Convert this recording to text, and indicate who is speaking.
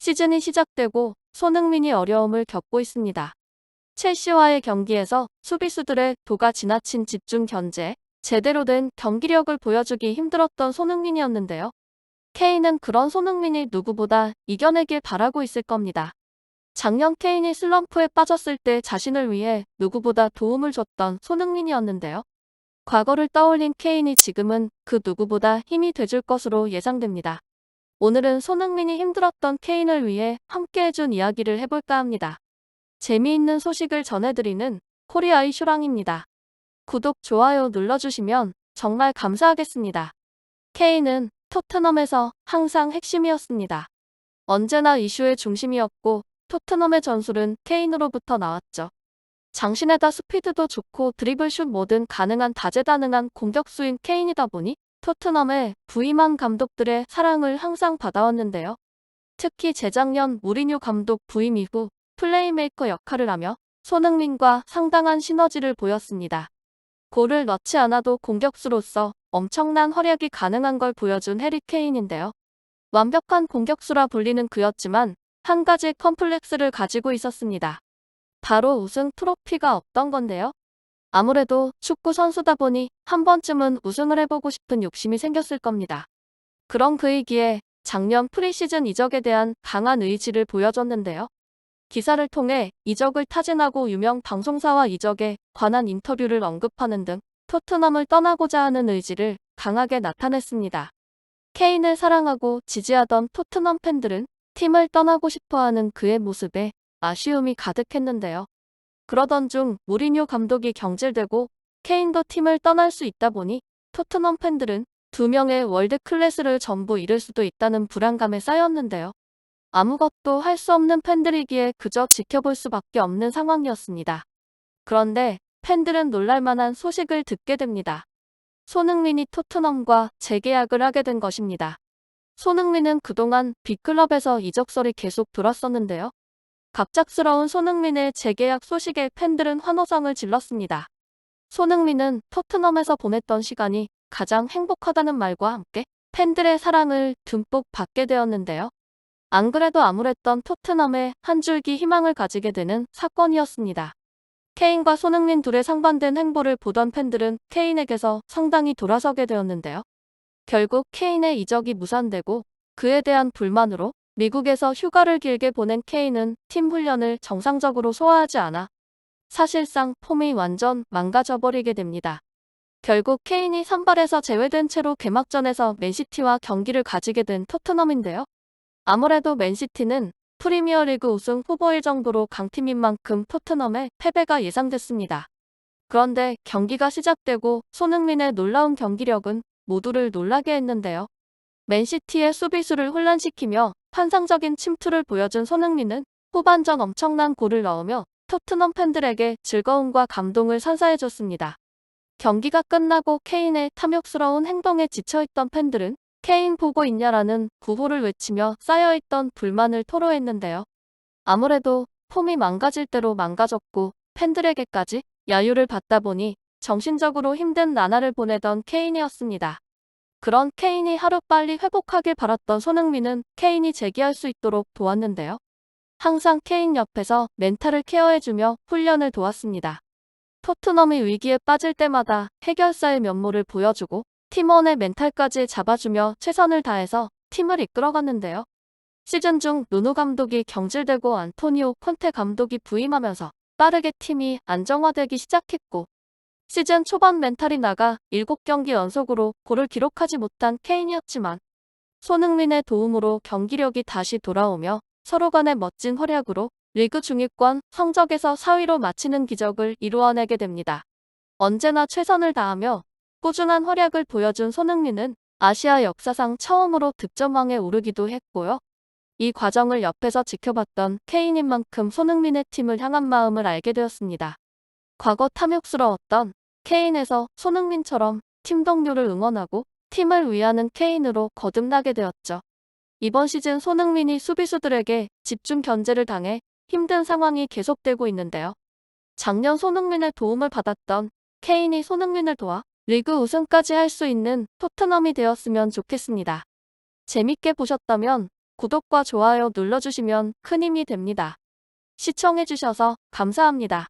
Speaker 1: 시즌이 시작되고 손흥민이 어려움을 겪고 있습니다. 첼시와의 경기에서 수비수들의 도가 지나친 집중 견제, 제대로 된 경기력을 보여주기 힘들었던 손흥민이었는데요. 케인은 그런 손흥민이 누구보다 이겨내길 바라고 있을 겁니다. 작년 케인이 슬럼프에 빠졌을 때 자신을 위해 누구보다 도움을 줬던 손흥민이었는데요. 과거를 떠올린 케인이 지금은 그 누구보다 힘이 돼줄 것으로 예상됩니다. 오늘은 손흥민이 힘들었던 케인을 위해 함께 해준 이야기를 해볼까 합니다. 재미있는 소식을 전해드리는 코리아의 슈랑입니다. 구독, 좋아요 눌러주시면 정말 감사하겠습니다. 케인은 토트넘에서 항상 핵심이었습니다. 언제나 이슈의 중심이었고 토트넘의 전술은 케인으로부터 나왔죠. 장신에다 스피드도 좋고 드리블슛 뭐든 가능한 다재다능한 공격수인 케인이다 보니 토트넘의 부임한 감독들의 사랑을 항상 받아왔는데요. 특히 재작년 무리뉴 감독 부임 이후 플레이메이커 역할을 하며 손흥민과 상당한 시너지를 보였습니다. 골을 넣지 않아도 공격수로서 엄청난 활약이 가능한 걸 보여준 해리 케인인데요. 완벽한 공격수라 불리는 그였지만 한 가지 컴플렉스를 가지고 있었습니다. 바로 우승 트로피가 없던 건데요. 아무래도 축구 선수다 보니 한 번쯤은 우승을 해보고 싶은 욕심이 생겼을 겁니다. 그런 그이기에 작년 프리시즌 이적에 대한 강한 의지를 보여줬는데요. 기사를 통해 이적을 타진하고 유명 방송사와 이적에 관한 인터뷰를 언급하는 등 토트넘을 떠나고자 하는 의지를 강하게 나타냈습니다. 케인을 사랑하고 지지하던 토트넘 팬들은 팀을 떠나고 싶어하는 그의 모습에 아쉬움이 가득했는데요. 그러던 중 무리뉴 감독이 경질되고 케인도 팀을 떠날 수 있다 보니 토트넘 팬들은 두 명의 월드 클래스를 전부 잃을 수도 있다는 불안감에 쌓였는데요. 아무것도 할 수 없는 팬들이기에 그저 지켜볼 수밖에 없는 상황이었습니다. 그런데 팬들은 놀랄만한 소식을 듣게 됩니다. 손흥민이 토트넘과 재계약을 하게 된 것입니다. 손흥민은 그동안 빅클럽에서 이적설이 계속 돌았었는데요. 갑작스러운 손흥민의 재계약 소식에 팬들은 환호성을 질렀습니다. 손흥민은 토트넘에서 보냈던 시간이 가장 행복하다는 말과 함께 팬들의 사랑을 듬뿍 받게 되었는데요. 안 그래도 암울했던 토트넘에 한 줄기 희망을 가지게 되는 사건이었습니다. 케인과 손흥민 둘의 상반된 행보를 보던 팬들은 케인에게서 상당히 돌아서게 되었는데요. 결국 케인의 이적이 무산되고 그에 대한 불만으로 미국에서 휴가를 길게 보낸 케인은 팀 훈련을 정상적으로 소화하지 않아 사실상 폼이 완전 망가져버리게 됩니다. 결국 케인이 선발에서 제외된 채로 개막전에서 맨시티와 경기를 가지게 된 토트넘인데요. 아무래도 맨시티는 프리미어리그 우승 후보일 정도로 강팀인 만큼 토트넘의 패배가 예상됐습니다. 그런데 경기가 시작되고 손흥민의 놀라운 경기력은 모두를 놀라게 했는데요. 맨시티의 수비수를 혼란시키며 환상적인 침투를 보여준 손흥민은 후반전 엄청난 골을 넣으며 토트넘 팬들에게 즐거움과 감동을 선사해줬습니다. 경기가 끝나고 케인의 탐욕스러운 행동에 지쳐있던 팬들은 케인 보고 있냐라는 구호를 외치며 쌓여있던 불만을 토로했는데요. 아무래도 폼이 망가질 대로 망가졌고 팬들에게까지 야유를 받다 보니 정신적으로 힘든 나날을 보내던 케인이었습니다. 그런 케인이 하루빨리 회복하길 바랐던 손흥민은 케인이 재기할 수 있도록 도왔는데요. 항상 케인 옆에서 멘탈을 케어해주며 훈련을 도왔습니다. 토트넘이 위기에 빠질 때마다 해결사의 면모를 보여주고 팀원의 멘탈까지 잡아주며 최선을 다해서 팀을 이끌어갔는데요. 시즌 중 누누 감독이 경질되고 안토니오 콘테 감독이 부임하면서 빠르게 팀이 안정화되기 시작했고 시즌 초반 멘탈이 나가 7경기 연속으로 골을 기록하지 못한 케인이었지만 손흥민의 도움으로 경기력이 다시 돌아오며 서로 간의 멋진 활약으로 리그 중위권 성적에서 4위로 마치는 기적을 이루어내게 됩니다. 언제나 최선을 다하며 꾸준한 활약을 보여준 손흥민은 아시아 역사상 처음으로 득점왕에 오르기도 했고요. 이 과정을 옆에서 지켜봤던 케인인 만큼 손흥민의 팀을 향한 마음을 알게 되었습니다. 과거 탐욕스러웠던 케인에서 손흥민처럼 팀 동료를 응원하고 팀을 위하는 케인으로 거듭나게 되었죠. 이번 시즌 손흥민이 수비수들에게 집중 견제를 당해 힘든 상황이 계속되고 있는데요. 작년 손흥민의 도움을 받았던 케인이 손흥민을 도와 리그 우승까지 할 수 있는 토트넘이 되었으면 좋겠습니다. 재밌게 보셨다면 구독과 좋아요 눌러주시면 큰 힘이 됩니다. 시청해주셔서 감사합니다.